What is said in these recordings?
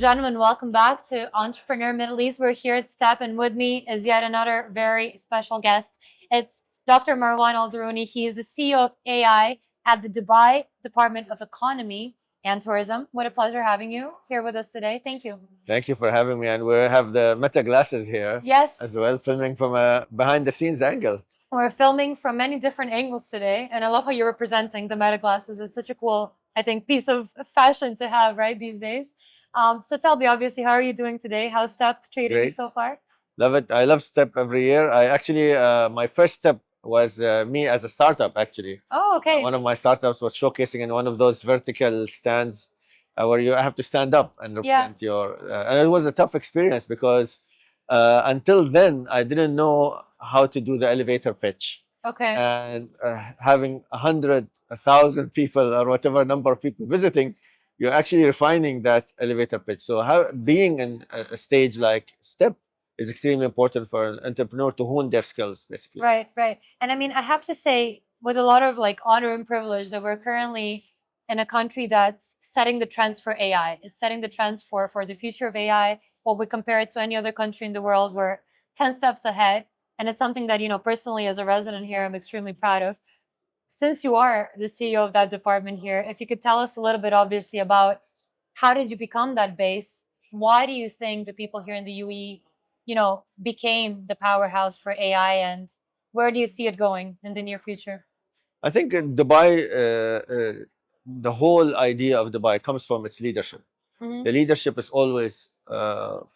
gentlemen, welcome back to Entrepreneur Middle East. We're here at Step, and with me is yet another very special guest. It's Dr. Marwan Alzarouni. He's the CEO of AI at the Dubai Department of Economy and Tourism. What a pleasure having you here with us today. Thank you. Thank you for having me, and we have the Meta glasses here as Yes, well, filming from a behind-the-scenes angle. we're filming from many different angles today, and I love how you're representing the Meta glasses. It's such a cool, I think, piece of fashion to have, right, these days. So tell me, obviously, how are you doing today? How's Step treating you Great, so far? love it. I love Step every year. I actually, my first step was me as a startup. Actually, Oh, okay. one of my startups was showcasing in one of those vertical stands where you have to stand up and Yeah. represent your. And it was a tough experience because until then I didn't know how to do the elevator pitch. Okay. And having 100, 1,000 people or whatever number of people visiting, you're actually refining that elevator pitch. So being in a stage like Step is extremely important for an entrepreneur to hone their skills, basically. Right, right. And I mean, I have to say, with a lot of like honor and privilege, that we're currently in a country that's setting the trends for AI. It's setting the trends for the future of AI. What we compare it to any other country in the world, we're 10 steps ahead. And it's something that, personally as a resident here, I'm extremely proud of. Since you are the CEO of that department here, if you could tell us a little bit, obviously, about how did you become that base? Why do you think the people here in the UAE, became the powerhouse for AI, and where do you see it going in the near future? I think in Dubai, the whole idea of Dubai comes from its leadership. Hmm. The leadership is always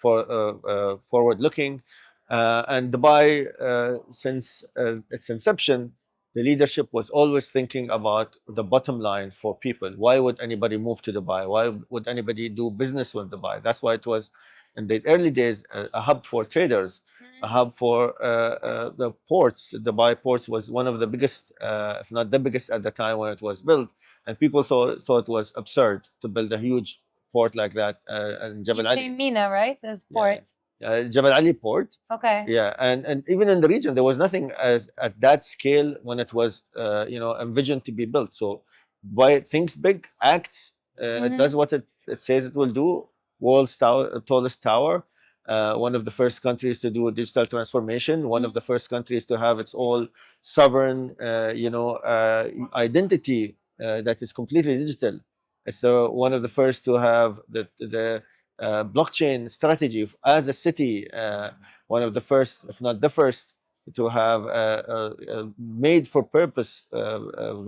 forward looking. And Dubai, since its inception, the leadership was always thinking about the bottom line for people. Why would anybody move to Dubai? Why would anybody do business with Dubai? That's why it was in the early days a hub for traders, a hub for the ports. Dubai ports was one of the biggest, if not the biggest at the time when it was built. And people thought it was absurd to build a huge port like that in You Jebel say Ali. Mina, right? As Yeah, port. Jebel Ali port. Okay. Yeah, and even in the region, there was nothing as at that scale when it was envisioned to be built. So, by it thinks big, acts, it does what it says it will do. World's tallest tower. One of the first countries to do a digital transformation. One of the first countries to have its all sovereign, identity that is completely digital. It's one of the first to have the blockchain strategy as a city, one of the first, if not the first, to have made for purpose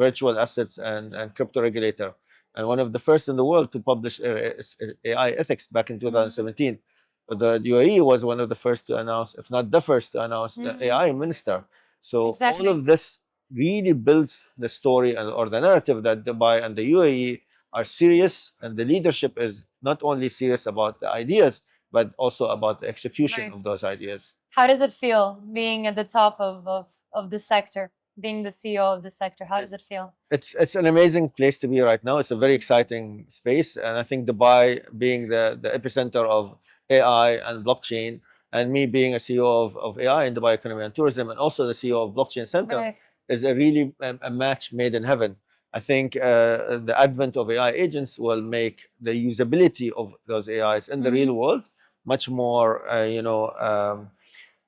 virtual assets and crypto regulator, and one of the first in the world to publish AI ethics back in 2017. The UAE was one of the first to announce, if not the first to announce, the AI minister. So all Exactly. of this really builds the story or the narrative that Dubai and the UAE are serious, and the leadership is not only serious about the ideas, but also about the execution Right. of those ideas. How does it feel being at the top of the sector, being the CEO of the sector? How does it feel? It's an amazing place to be right now. It's a very exciting space, and I think Dubai being the epicenter of AI and blockchain, and me being a CEO of AI in Dubai Economy and Tourism, and also the CEO of Blockchain Center, Right. is a really a match made in heaven. I think the advent of AI agents will make the usability of those AIs in the real world much more,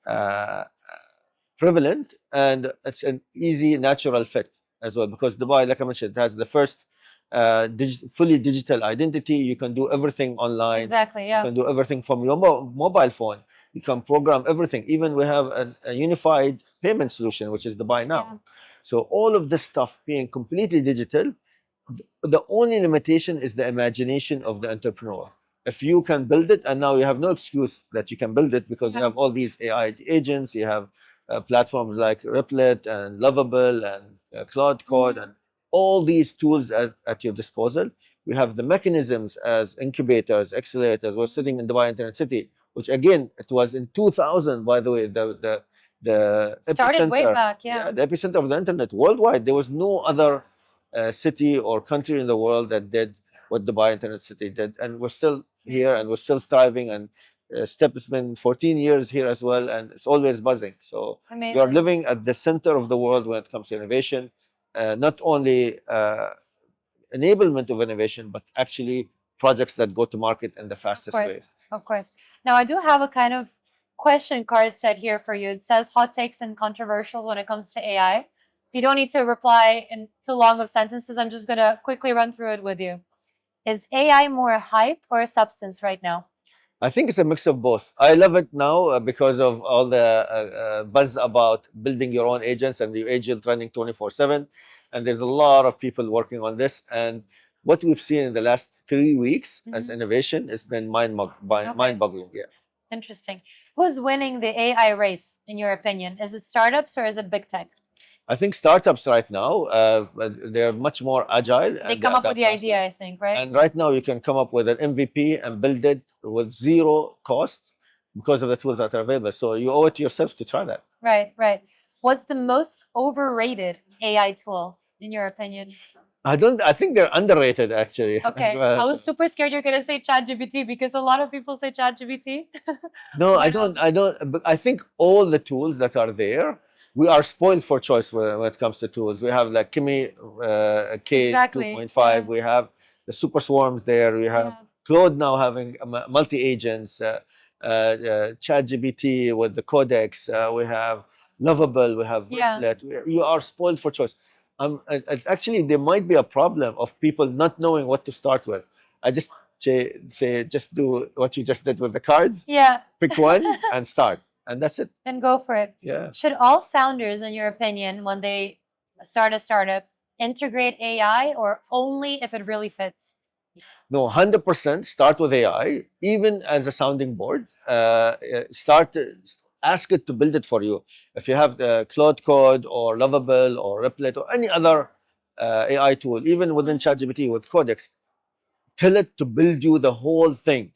uh, prevalent, and it's an easy, natural fit as well. Because Dubai, like I mentioned, has the first fully digital identity. You can do everything online. Exactly. You Yeah. can do everything from your mobile phone. You can program everything. Even we have a unified payment solution, which is Dubai Now. Yeah. So all of this stuff being completely digital, the only limitation is the imagination of the entrepreneur. If you can build it, and now you have no excuse that you can build it, because you have all these AI agents, you have platforms like Replit and Lovable and Cloud Code, and all these tools at your disposal. We have the mechanisms as incubators, accelerators. We're sitting in Dubai Internet City, which again, it was in 2000, by the way, the Started way epicenter, back. Yeah. the epicenter of the internet worldwide. There was no other city or country in the world that did what Dubai Internet City did, and we're still here, and we're still thriving. And Step has been 14 years here as well, and it's always buzzing. So we are Amazing. living at the center of the world when it comes to innovation, not only enablement of innovation, but actually projects that go to market in the Of fastest course, way. of course. Now, I do have a kind of question card set here for you. It says hot takes and controversials when it comes to AI. You don't need to reply in too long of sentences. I'm just going to quickly run through it with you. Is AI more a hype or a substance right now? I think it's a mix of both. I love it now because of all the buzz about building your own agents and your agent running 24/7. And there's a lot of people working on this. And what we've seen in the last 3 weeks as innovation has been mind-boggling. Yeah. Interesting. Who's winning the AI race, in your opinion? Is it startups or is it big tech? I think startups right now, they're much more agile. They come up with the idea, I think, right? And right now, you can come up with an MVP and build it with zero cost because of the tools that are available. So you owe it to yourself to try that. Right, right. What's the most overrated AI tool, in your opinion? I think they're underrated actually. Okay. I was super scared you're gonna say ChatGPT because a lot of people say ChatGPT. No, I don't. But I think all the tools that are there, we are spoiled for choice when it comes to tools. We have like Kimi K Exactly. 2.5. We have the super swarms there. We have Claude now having multi agents. ChatGPT with the codex. We have Lovable. We have Replit. You are spoiled for choice. Actually, there might be a problem of people not knowing what to start with. I just say just do what you just did with the cards. Yeah. Pick one and start, and that's it. And go for it. Yeah. Should all founders, in your opinion, when they start a startup, integrate AI or only if it really fits? No, 100% start with AI, even as a sounding board. Ask it to build it for you. If you have the Claude Code or Lovable or Replit or any other AI tool, even within ChatGPT with Codex, tell it to build you the whole thing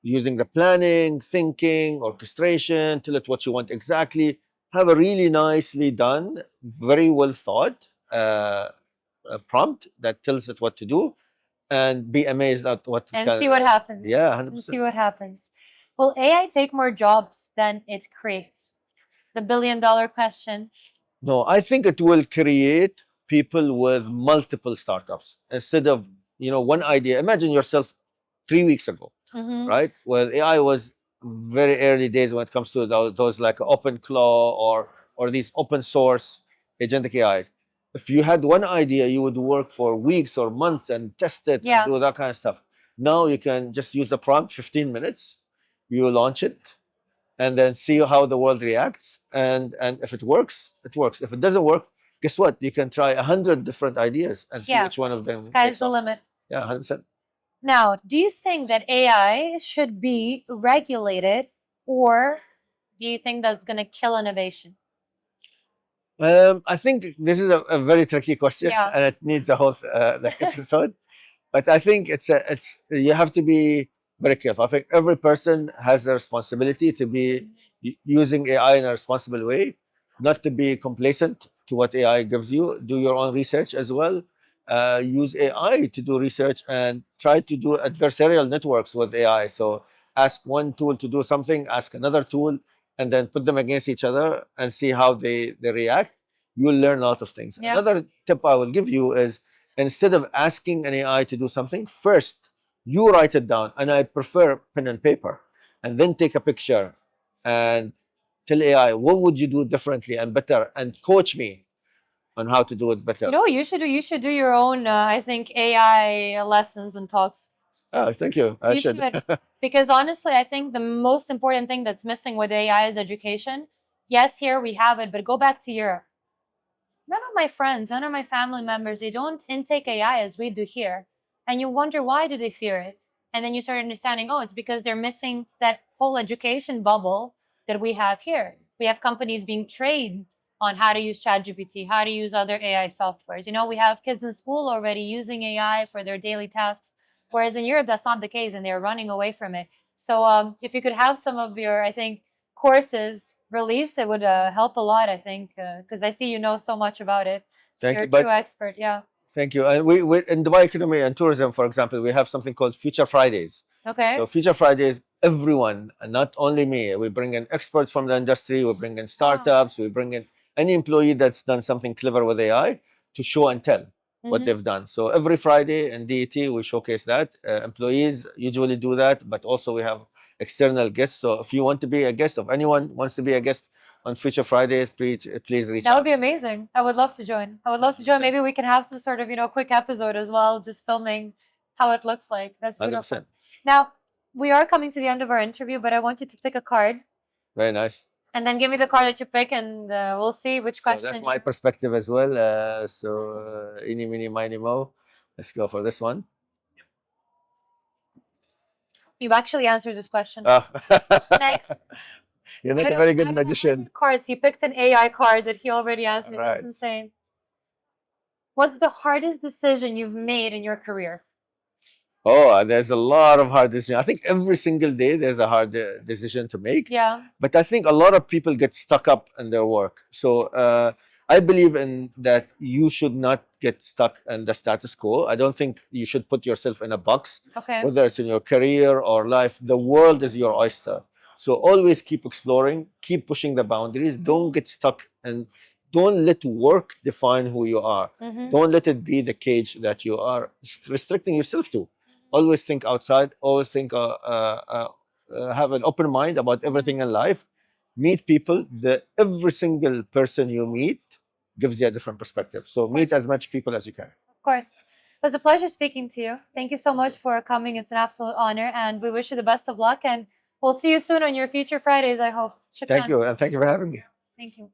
using the planning, thinking, orchestration. Tell it what you want exactly. Have a really nicely done, very well thought prompt that tells it what to do, and be amazed at what and see what happens. Yeah, 100%. And see what happens. Will AI take more jobs than it creates? The billion-dollar question. No, I think it will create people with multiple startups instead of one idea. Imagine yourself 3 weeks ago, right? Well, AI was very early days when it comes to those like OpenClaw or these open source agentic AIs. If you had one idea, you would work for weeks or months and test it and do that kind of stuff. Now you can just use the prompt, 15 minutes, you launch it, and then see how the world reacts. And if it works, it works. If it doesn't work, guess what? You can try 100 different ideas and see which one of them. Sky's the limit. Yeah, 100%. Now, do you think that AI should be regulated, or do you think that's going to kill innovation? I think this is a very tricky question, and it needs a whole episode. But I think it's you have to be very careful. I think every person has the responsibility to be using AI in a responsible way, not to be complacent to what AI gives you. Do your own research as well. Use AI to do research and try to do adversarial networks with AI. So ask one tool to do something, ask another tool, and then put them against each other and see how they react. You'll learn a lot of things. Another tip I will give you is, instead of asking an AI to do something, first you write it down, and I prefer pen and paper, and then take a picture and tell AI, what would you do differently and better, and coach me on how to do it better. You should do your own, I think, AI lessons and talks. Oh, thank you. I should. Because honestly, I think the most important thing that's missing with AI is education. Yes, here we have it, but go back to Europe. None of my friends, none of my family members, they don't intake AI as we do here. And you wonder, why do they fear it? And then you start understanding, oh, it's because they're missing that whole education bubble that we have here. We have companies being trained on how to use ChatGPT, how to use other AI softwares. We have kids in school already using AI for their daily tasks, whereas in Europe, that's not the case, and they're running away from it. So if you could have some of your, I think, courses released, it would help a lot, I think, because I see you know so much about it. You're a true expert, yeah. Thank you. And we in Dubai Economy and Tourism, for example, we have something called Future Fridays. Okay. So Future Fridays, everyone, and not only me, we bring in experts from the industry, we bring in startups, we bring in any employee that's done something clever with AI to show and tell. what Mhm. they've done. So every Friday in DET, we showcase that. Employees usually do that, but also we have external guests. So if you want to be a guest, if anyone wants to be a guest on Future Fridays, please reach That would out. be amazing. I would love to join. I would love to join. 100%. Maybe we can have some sort of, quick episode as well, just filming how it looks like. That's beautiful. 100%. Now, we are coming to the end of our interview, but I want you to pick a card Very nice. and then give me the card that you pick, and we'll see which So question. that's my perspective as well. Eeny, meeny, miny, mo. Let's go for this one. You've actually answered this question. Ah. Next. You're not a very good Out of magician. 100 cards, he picked an AI card that he already answered. Right. That's insane. What's the hardest decision you've made in your career? Oh, there's a lot of hard decisions. I think every single day there's a hard decision to make. Yeah. But I think a lot of people get stuck up in their work. So I believe in that you should not get stuck in the status quo. I don't think you should put yourself in a box, Okay. whether it's in your career or life. The world is your oyster. So always keep exploring, keep pushing the boundaries. Don't get stuck, and don't let work define who you are. Mhm. Don't let it be the cage that you are restricting yourself to. Always think outside. Always think, have an open mind about everything in life. Meet people. Every single person you meet gives you a different perspective. So meet as much people as you can. Of course. It was a pleasure speaking to you. Thank you so much for coming. It's an absolute honor, and we wish you the best of luck. And we'll see you soon on your future Fridays, I hope. Thank you, and thank you for having me. Thank you.